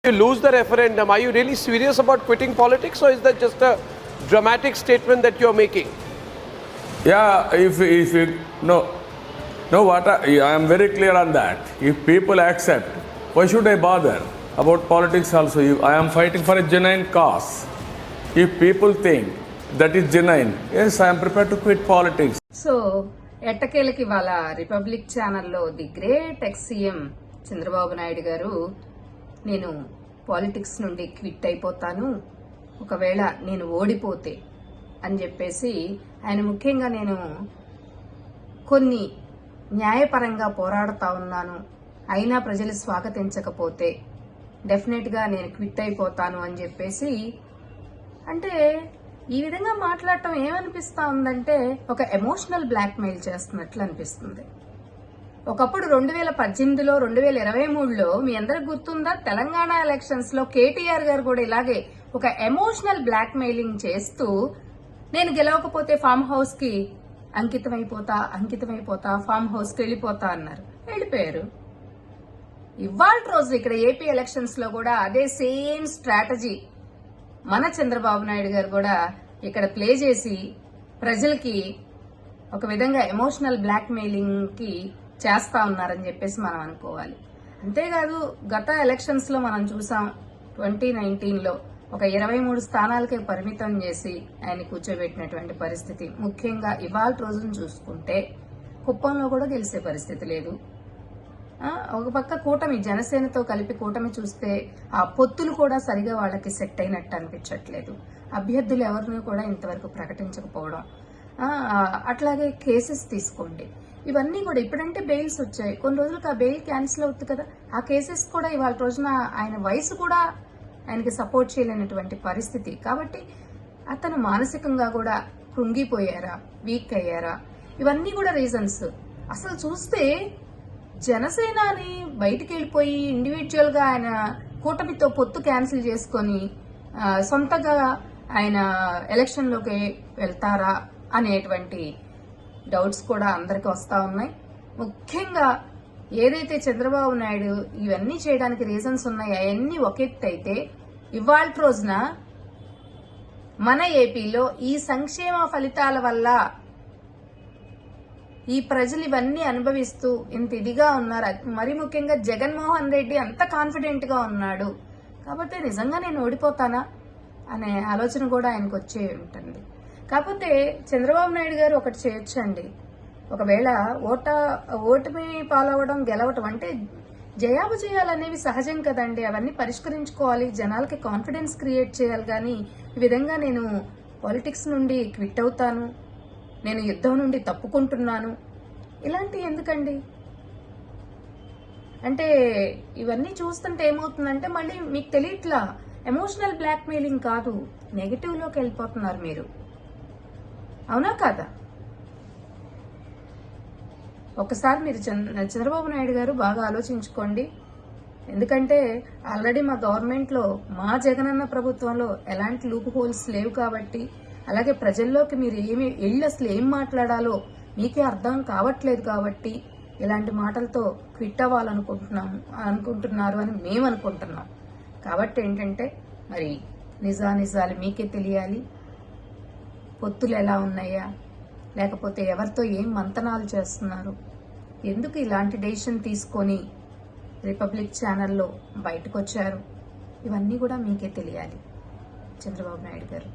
You lose the referendum, are you really serious about quitting politics, or is that just a dramatic statement that you're making? Yeah, if you no, what I am very clear on that. If people accept, why should I bother about politics also? I am fighting for a genuine cause. If people think that is genuine, yes, I am prepared to quit politics. So ఎట్టకేలకి వాళ్ళ Republic ఛానల్లో the great ex CM Chandrababu Naidu garu నేను politics నుండి quit అయిపోతాను ఒకవేళ నేను ఓడిపోతే అని చెప్పేసి ఆయన ముఖ్యంగా నేను కొన్ని న్యాయపరంగా పోరాడుతా ఉన్నాను అయినా ప్రజలు స్వాగతించకపోతే డెఫినెట్గా నేను క్విట్ అయిపోతాను అని చెప్పేసి అంటే ఈ విధంగా మాట్లాడటం ఏమనిపిస్తా ఉందంటే ఒక ఎమోషనల్ బ్లాక్మెయిల్ చేస్తున్నట్లు అనిపిస్తుంది. ఒకప్పుడు 2018లో 2023లో మీ అందరికి గుర్తుందా, తెలంగాణ ఎలక్షన్స్ లో కేటీఆర్ గారు కూడా ఇలాగే ఒక ఎమోషనల్ బ్లాక్మెయిలింగ్ చేస్తూ నేను గెలవకపోతే ఫామ్ హౌస్ కి అంకితమైపోతా ఫామ్ హౌస్ కి వెళ్ళిపోతా అన్నారు. వెళ్ళిపోయారు. ఇవాళ రోజు ఇక్కడ ఏపీ ఎలక్షన్స్ లో కూడా అదే సేమ్ స్ట్రాటజీ మన చంద్రబాబు నాయుడు గారు కూడా ఇక్కడ ప్లే చేసి ప్రజలకి ఒక విధంగా ఎమోషనల్ బ్లాక్మెయిలింగ్ కి చేస్తా ఉన్నారని చెప్పేసి మనం అనుకోవాలి. అంతేకాదు గత ఎలక్షన్స్ లో మనం చూసాం 2019లో ఒక 23 స్థానాలకే పరిమితం చేసి ఆయన కూర్చోబెట్టినటువంటి పరిస్థితి. ముఖ్యంగా ఇవాళ రోజును చూసుకుంటే కుప్పంలో కూడా గెలిచే పరిస్థితి లేదు. ఒక పక్క కూటమి జనసేనతో కలిపి కూటమి చూస్తే ఆ పొత్తులు కూడా సరిగా వాళ్ళకి సెట్ అయినట్టు అనిపించట్లేదు. అభ్యర్థులు ఎవరిని కూడా ఇంతవరకు ప్రకటించకపోవడం, అట్లాగే కేసెస్ తీసుకోండి, ఇవన్నీ కూడా ఇప్పుడంటే బెయిల్స్ వచ్చాయి, కొన్ని రోజులకు ఆ బెయిల్ క్యాన్సిల్ అవుతుంది కదా, ఆ కేసెస్ కూడా ఇవాళ రోజున ఆయన వయసు కూడా ఆయనకి సపోర్ట్ చేయలేనటువంటి పరిస్థితి. కాబట్టి అతను మానసికంగా కూడా కృంగిపోయారా, వీక్ అయ్యారా, ఇవన్నీ కూడా రీజన్స్. అసలు చూస్తే జనసేనని బయటికి వెళ్ళిపోయి ఇండివిజువల్ గా ఆయన కూటమితో పొత్తు క్యాన్సిల్ చేసుకొని సొంతగా ఆయన ఎలక్షన్ లోకి వెళ్తారా అనేటువంటి డౌట్స్ కూడా అందరికి వస్తా ఉన్నాయి. ముఖ్యంగా ఏదైతే చంద్రబాబు నాయుడు ఇవన్నీ చేయడానికి రీజన్స్ ఉన్నాయి అవన్నీ ఒక ఎత్తు అయితే, ఇవాళ రోజున మన ఏపీలో ఈ సంక్షేమ ఫలితాల వల్ల ఈ ప్రజలు ఇవన్నీ అనుభవిస్తూ ఇంత ఇదిగా ఉన్నారు. మరి ముఖ్యంగా జగన్మోహన్ రెడ్డి అంత కాన్ఫిడెంట్ గా ఉన్నాడు కాబట్టి నిజంగా నేను ఓడిపోతానా అనే ఆలోచన కూడా ఆయనకు వచ్చే ఉంటుంది. కాకపోతే చంద్రబాబు నాయుడు గారు ఒకటి చేయొచ్చండి, ఒకవేళ ఓటమి పాలవడం గెలవటం అంటే జయాపజయాలనేవి సహజం కదండి, అవన్నీ పరిష్కరించుకోవాలి, జనాలకి కాన్ఫిడెన్స్ క్రియేట్ చేయాలి. కానీ ఈ విధంగా నేను పాలిటిక్స్ నుండి క్విట్ అవుతాను, నేను యుద్ధం నుండి తప్పుకుంటున్నాను, ఇలాంటివి ఎందుకండి? అంటే ఇవన్నీ చూస్తుంటే ఏమవుతుందంటే మళ్ళీ మీకు తెలియట్లా, ఎమోషనల్ బ్లాక్మెయిలింగ్ కాదు, నెగటివ్ లోకి వెళ్ళిపోతున్నారు మీరు. అవునా కాదా? ఒకసారి మీరు చంద్రబాబు నాయుడు గారు బాగా ఆలోచించుకోండి. ఎందుకంటే ఆల్రెడీ మా గవర్నమెంట్ లో, మా జగనన్న ప్రభుత్వంలో ఎలాంటి లూప్ హోల్స్ లేవు కాబట్టి, అలాగే ప్రజల్లోకి మీరు అసలు ఏం మాట్లాడాలో మీకే అర్థం కావట్లేదు కాబట్టి ఇలాంటి మాటలతో క్విట్ అనుకుంటున్నారు అని మేము అనుకుంటున్నాం. కాబట్టి ఏంటంటే మరి నిజాలు మీకే తెలియాలి. పొత్తులు ఎలా ఉన్నాయా, లేకపోతే ఎవరితో ఏం మంతనాలు చేస్తున్నారు, ఎందుకు ఇలాంటి డెసిషన్ తీసుకొని రిపబ్లిక్ ఛానల్లో బయటకు వచ్చారు, ఇవన్నీ కూడా మీకే తెలియాలి చంద్రబాబు నాయుడు గారు.